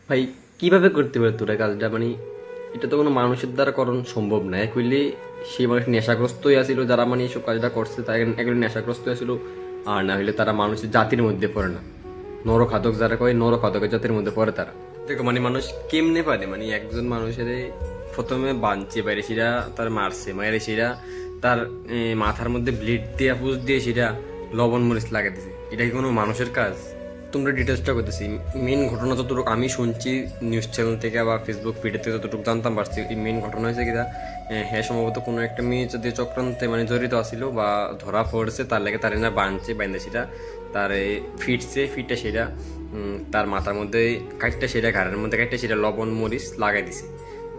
ভাই কিভাবে করতে পারে তোরা কাজটা? মানে এটা তো কোনো মানুষের দ্বারা করণ সম্ভব না। এক হইলে সে মানুষ নেশাগ্রস্তই আসিল, যারা মানে এইসব কাজটা করছে তারা এগুলো নেশাগ্রস্ত আসিল, আর না হইলে তারা মানুষের জাতির মধ্যে পড়ে না, নরখাদক যারা কয় নরখাদকের জাতির মধ্যে পড়ে তারা। দেখো মানে মানুষ কেমনে পারে, মানে একজন মানুষের প্রথমে বাঁচছে বাইরে সেটা তার মারছে, মায়ের সেটা তার মাথার মধ্যে ব্লিড দিয়ে পুষ দিয়ে সেটা লবণ মরিচ লাগাই দিছে, এটা কি কোনো মানুষের কাজ? তোমরা ডিটেলসটা করতেছি। মেন ঘটনা যতটুকু আমি শুনছি নিউজ চ্যানেল থেকে বা ফেসবুক ফিডে থেকে যতটুকু জানতাম পারছি, এই মেন ঘটনা হয়েছে কিনা হ্যাঁ সম্ভবত কোনো একটা মেয়ে যদি চক্রান্তে মানে জড়িত আসিল বা ধরা পড়ছে, তার লাগে তার না বাঁধছে, বাঁধে সেটা তার ফিটছে, ফিটে সেটা তার মাথার মধ্যে কাটটা সেটা ঘাড়ের মধ্যে কাটটা সেটা লবণ মরিচ লাগাই দিছে।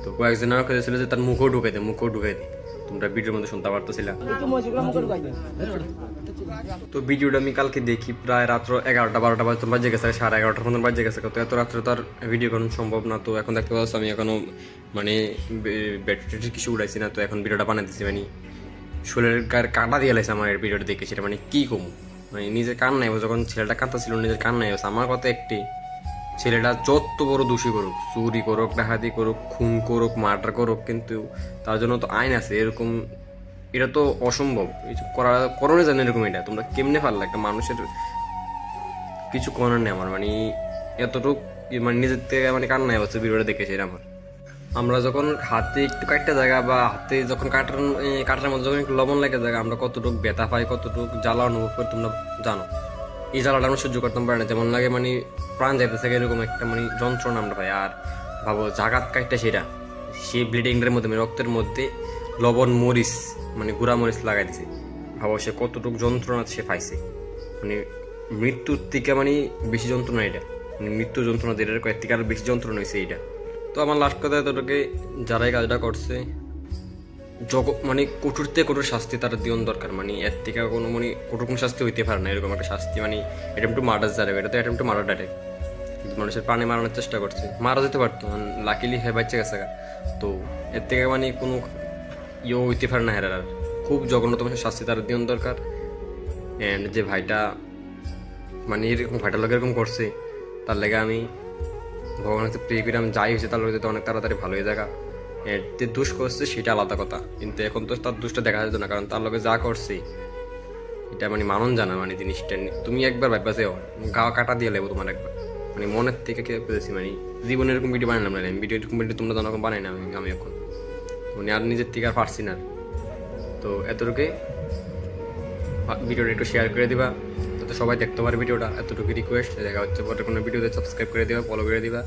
তো কয়েকজন আমার কথা ছিল যে তার মুখও ঢুকাই দেয়, মুখও ঢুকাই দিই, তোমরা ভিডিওর মধ্যে শুনতে পারতেছিলা। তো ভিডিওটা আমি কালকে দেখি প্রায় রাত্র 11টা-12টা বাজে গেছে, 11:30 মতন বাজে গেছে। তো এত রাত্রে তো আর ভিডিও করানো সম্ভব না। তো এখন দেখতে পাচ্ছি আমি এখনো মানে ব্যাটারি কিছু উড়াইছি না। তো এখন ভিডিওটা বানাই দিচ্ছি, মানে শরীরের গায়ের কাটা দিয়ে লাগছে আমার ভিডিওটা দেখে। সেটা মানে কি কম, মানে নিজের কান নাই, যখন ছেলেটা কাঁদা ছিল নিজের কান নাই। আমার কথা একটি, ছেলেটা যত বড় দোষী করুক, চুরি করুক, ডাকাতি করুক, খুন করুক, মার্ডার করুক, কিন্তু তার জন্য তো আইন আছে। এরকম এটা তো অসম্ভব করণে জানে এরকম। এটা তোমরা কেমনে পারলা? একটা মানুষের কিছু করার নেই আমার, মানে এতটুক মানে নিজের থেকে মানে কান্নায় হচ্ছে ভিডিওটা দেখেছি আমার। আমরা যখন হাতে একটু কাটটা জায়গা বা হাতে যখন কাটার মধ্যে যখন একটু লবণ লেগে জায়গা, আমরা কতটুকু ব্যথা পাই, কতটুকু জ্বালা অনুভব করি তোমরা জানো। এই জ্বালাটা আমরা সহ্য করতাম পারি না, যেমন লাগে মানে প্রাণ যাইতে থাকে, এরকম একটা মানে যন্ত্রণা আমরা পাই। আর ভাবো জাগাত কাটটা সেটা সেই ব্লিডিংয়ের মধ্যে রক্তের মধ্যে লবণ মরিচ মানে গুঁড়া মরিচ লাগাই দিছে। ভাবো সে কতটুকু যন্ত্রণা সে পাইছে, মানে মৃত্যুর থেকে মানে বেশি যন্ত্রণা এটা, মানে মৃত্যু যন্ত্রণা যেটার কয়েক থেকে আরো বেশি যন্ত্রণা হয়েছে এইটা। তো আমার লাস্ট কথা এতটুকু, যারাই কাজটা করছে মানে কঠোর থেকে কঠোর শাস্তি তারা দিন দরকার। মানে এর থেকে কোনো মানে কঠোর কোনো শাস্তি হইতে পারে না, এরকম একটা শাস্তি। মানে অ্যাটেম্প টু মার্ডার যারা, এটা তো অ্যাটেম্প টু মার্ডার ডাইরেক্ট, মানুষের প্রাণে মারানোর চেষ্টা করছে, মারা যেতে পারতো, লাকিলি হ্যাঁ বাচ্চা গেছে। তো এর থেকে মানে কোনো হইতে পারে না। হেরার খুব জঘন্যতম শাস্তি তার দিন দরকার। অ্যান্ড যে ভাইটা মানে এরকম ভাইটার লোক এরকম করছে, তার লেগে আমি ভগবানের কাছে প্রে করে আমি যাই হয়েছে তার লোক যাতে অনেক তাড়াতাড়ি ভালো হয়ে জায়গা। যে দুষ করছে সেটা আলাদা কথা, কিন্তু এখন তো তার দুষ্টা দেখা যেত না, কারণ তার লোকে যা করছে এটা মানে মানুন জানা। মানে জিনিসটা তুমি একবার ভাববা যে গা কাটা দিয়ে লেবো তোমার একবার, মানে মনের থেকে কে পেয়েছি। মানে জীবনে এরকম ভিডিও বানালাম না, আমি ভিডিও এরকম ভিডিও তোমরা জানো বানাই না আমি এখন, মানে আর নিজের থেকে আর পারছি না। তো এতটুকুই, ভিডিওটা একটু শেয়ার করে দিবা যাতে সবাই দেখতে পারে ভিডিওটা, এতটুকু রিকোয়েস্ট। দেখা হচ্ছে পরে কোনো ভিডিওতে সাবস্ক্রাইব করে দিবা, ফলো করে দিবা।